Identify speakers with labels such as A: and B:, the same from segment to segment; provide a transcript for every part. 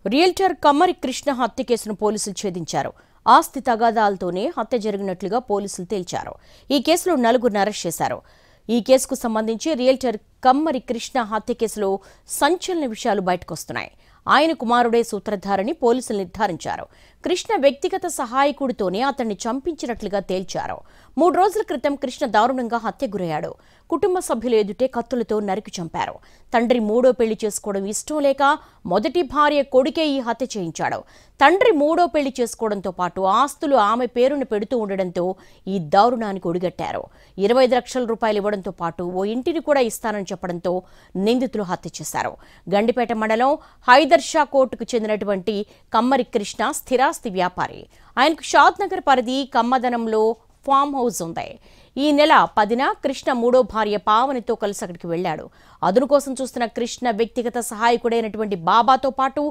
A: Realtor కమ్మరి కృష్ణ హత్య కేసును పోలీసులు ఛేదించారు. ఆస్తి తగాదాలతోనే హత్య జరిగినట్లుగా పోలీసులు తేల్చారు. ఈ కేసులో 4గురిని అరెస్ట్ చేశారు. ఈ కేసుకు సంబంధించి రియల్టర్ కమ్మరి కృష్ణ హత్య కేసులో సంచలన విషయాలు బయటకొస్తున్నాయి. ఆయన కుమారుడే సూత్రధారని పోలీసులు నిర్ధారించారు. కృష్ణ వ్యక్తిగత సహాయకుడితోనే అతన్ని చంపించినట్లుగా తేల్చారు. 3 రోజుల క్రితం కృష్ణ దారుణంగా హత్యకు గురయ్యాడు. కుటుంబ సభ్యులు ఎదుటే కత్తులతో నరికి చంపారు. తండ్రి 3వ పెళ్లి చేసుకోవడం ఇష్టం లేక మొదటి భార్య కొడుకే ఈ హత్య చేయించాడు. తండ్రి 3వ పెళ్లి చేసుకోవడంతో పాటు ఆస్తులు ఆమె పేరును పెడుతూ ఉండడంతో ఈ దారుణానికి ఒడిగట్టారు. 25 లక్షల రూపాయలు ఇవ్వడంతో పాటు ఓ ఇంటిని కూడా ఇస్తానని చెప్పడంతో నిందితులు హత్య చేశారు. గండిపేట మండలం హైదర్షా కోర్టుకు చెందినటువంటి కమ్మరి కృష్ణ స్థిరాస్తి వ్యాపారి. ఆయనకు షాద్నగర్ పరిధి కమ్మదనంలో ఫామ్ హౌస్ ఉంది. ఈ నెల 10న కృష్ణ 3వ భార్య పావనితో కలిసి అక్కడికి వెళ్లాడు. అదును కోసం చూస్తున్న కృష్ణ వ్యక్తిగత సహాయకుడైనటువంటి బాబాతో పాటు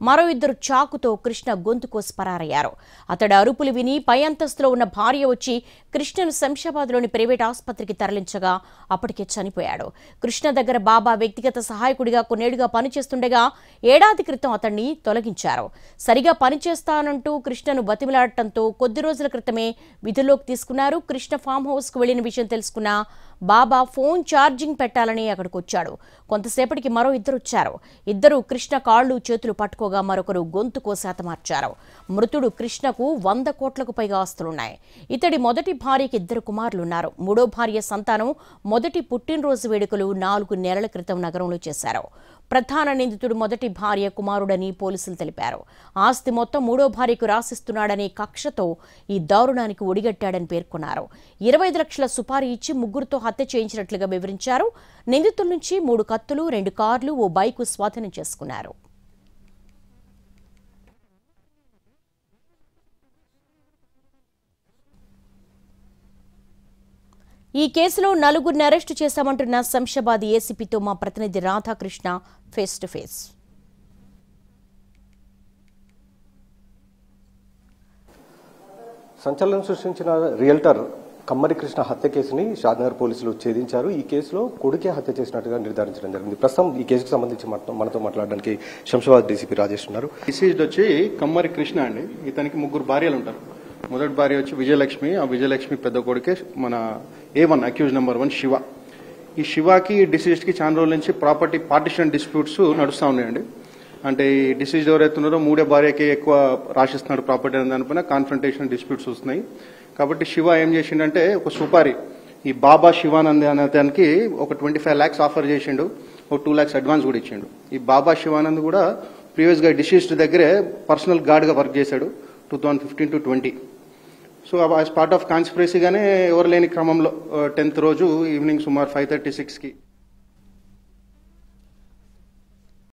A: మరో 2 చాకుతో కృష్ణ గొంతు కోసి పరారయ్యారు. అతడి అరుపులు విని పై అంతస్తులో ఉన్న భార్య వచ్చి కృష్ణను శంషాబాద్లోని ప్రైవేట్ ఆసుపత్రికి తరలించగా అప్పటికే చనిపోయాడు. కృష్ణ దగ్గర బాబా వ్యక్తిగత సహాయకుడిగా కొన్నేళ్లుగా పనిచేస్తుండగా ఏడాది క్రితం అతన్ని తొలగించారు. సరిగా పనిచేస్తానంటూ కృష్ణను బతిమిలాడటంతో కొద్ది రోజుల క్రితమే విధుల్లోకి తీసుకున్నారు. కృష్ణ ఫామ్ హౌస్ వెళ్లిన విషయం తెలుసుకున్న బాబా ఫోన్ ఛార్జింగ్ పెట్టాలని అక్కడికి వచ్చాడు. కొంతసేపటికి మరో 2 వచ్చారు. ఇద్దరు కృష్ణ కాళ్లు చేతులు పట్టుకోగా మరొకరు గొంతు కోసి హతమార్చారు. మృతుడు కృష్ణకు 100 కోట్లకు పైగా ఆస్తులున్నాయి. ఇతడి మొదటి భార్యకి 2 కుమారులున్నారు. 3వ భార్య సంతానం మొదటి పుట్టినరోజు వేడుకలు 4 నెలల క్రితం నగరంలో చేశారు. ప్రధాన నిందితుడు మొదటి భార్య కుమారుడని పోలీసులు తెలిపారు. ఆస్తి మొత్తం 3వ భార్యకు రాసిస్తున్నాడనే కక్షతో ఈ దారుణానికి ఒడిగట్టాడని పేర్కొన్నారు. 25 లక్షల సుపారీ ఇచ్చి 3గురితో హత్య చేయించినట్లుగా వివరించారు. నిందితుల నుంచి 3 కత్తులు, 2 కార్లు, ఓ బైకు స్వాధీనం చేసుకున్నారు. ఈ కేసులో 4గురిని అరెస్టు చేశామంటున్న శంషాబాద్ ఏసీపీతో మా ప్రతినిధి రాధాకృష్ణ ఫేస్ టు ఫేస్.
B: సంచలనం సృష్టించిన రియల్టర్ కమ్మరి కృష్ణ హత్య కేసుని షాద్నగర్ పోలీసులు ఛేదించారు. ఈ కేసులో కొడుకే హత్య చేసినట్టుగా నిర్ధారించడం జరిగింది. ప్రస్తుతం ఈ కేసుకు సంబంధించి మనతో మాట్లాడడానికి శంషాబాద్ డీసీపీ రాజేష్ ఉన్నారు.
C: డిసీజ్డ్ వచ్చి కమ్మరి కృష్ణ అండి. ఇతనికి 3 భార్యలు ఉంటారు. మొదటి భార్య వచ్చి విజయలక్ష్మి. ఆ విజయలక్ష్మి పెద్ద కొడుకే మన A1 అక్యూజ్ నెంబర్ 1 శివ. ఈ శివకి డిసీజ్డ్కి చాలా రోజుల నుంచి ప్రాపర్టీ పార్టిషన్ డిస్ప్యూట్స్ నడుస్తూ ఉన్నాయండి. అంటే ఈ డిసీజ్డ్ ఎవరైతే ఉన్నారో 3వ భార్యకి ఎక్కువ రాసిస్తున్నాడు ప్రాపర్టీ అనే దానిపైన కాన్ఫ్రంటేషన్ డిస్ప్యూట్స్ వస్తున్నాయి. కాబట్టి శివ ఏం చేసిండంటే ఒక సుపారి ఈ బాబా శివానంద్ అనే అతనికి ఒక 25 lakhs ఆఫర్ చేసిండు. ఒక 2 lakhs అడ్వాన్స్ కూడా ఇచ్చిండు. ఈ బాబా శివానంద్ కూడా ప్రీవియస్గా డిసీజ్డ్ దగ్గరే పర్సనల్ గార్డ్గా వర్క్ చేశాడు 2015 to 20. So as part of కాన్స్పిరసీగానే ఎవరు లేని క్రమంలో 10th రోజు ఈవినింగ్ సుమారు 5:36కి